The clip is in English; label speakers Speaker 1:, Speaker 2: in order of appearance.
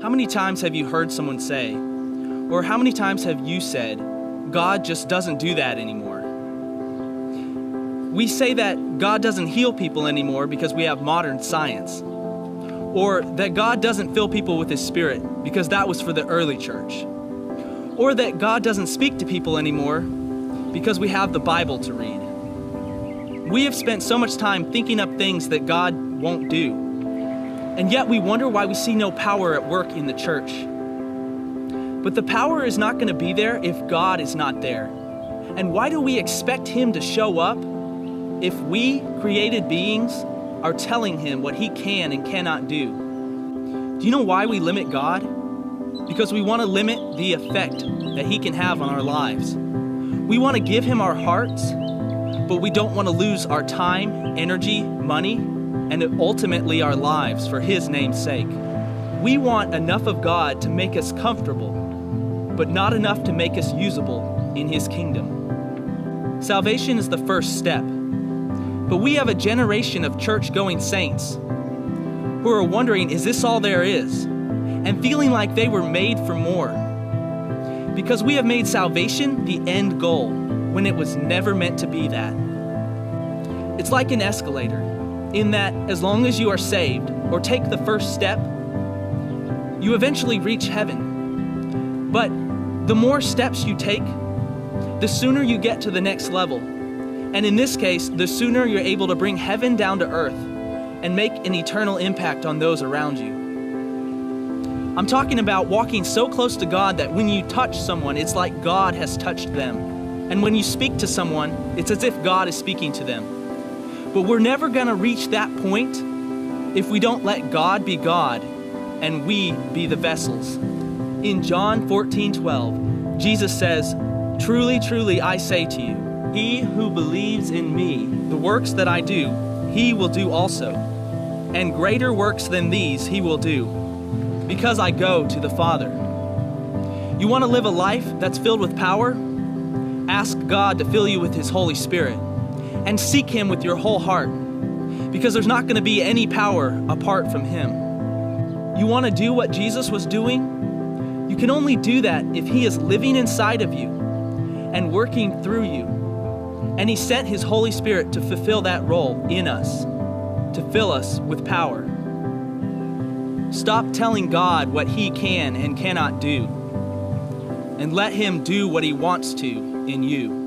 Speaker 1: How many times have you heard someone say, or how many times have you said, God just doesn't do that anymore? We say that God doesn't heal people anymore because we have modern science, or that God doesn't fill people with His Spirit because that was for the early church, or that God doesn't speak to people anymore because we have the Bible to read. We have spent so much time thinking up things that God won't do, and yet we wonder why we see no power at work in the church. But the power is not going to be there if God is not there. And why do we expect Him to show up if we, created beings, are telling Him what He can and cannot do? Do you know why we limit God? Because we want to limit the effect that He can have on our lives. We want to give Him our hearts, but we don't want to lose our time, energy, money, and ultimately our lives for His name's sake. We want enough of God to make us comfortable, but not enough to make us usable in His kingdom. Salvation is the first step, but we have a generation of church-going saints who are wondering, is this all there is? And feeling like they were made for more. Because we have made salvation the end goal when it was never meant to be that. It's like an escalator, in that as long as you are saved or take the first step, you eventually reach heaven. But the more steps you take, the sooner you get to the next level. And in this case, the sooner you're able to bring heaven down to earth and make an eternal impact on those around you. I'm talking about walking so close to God that when you touch someone, it's like God has touched them. And when you speak to someone, it's as if God is speaking to them. But we're never going to reach that point if we don't let God be God and we be the vessels. In John 14:12, Jesus says, "Truly, truly, I say to you, he who believes in me, the works that I do, he will do also. And greater works than these he will do, because I go to the Father." You want to live a life that's filled with power? Ask God to fill you with His Holy Spirit and seek Him with your whole heart, because there's not going to be any power apart from Him. You want to do what Jesus was doing? You can only do that if He is living inside of you and working through you. And He sent His Holy Spirit to fulfill that role in us, to fill us with power. Stop telling God what He can and cannot do, and let Him do what He wants to in you.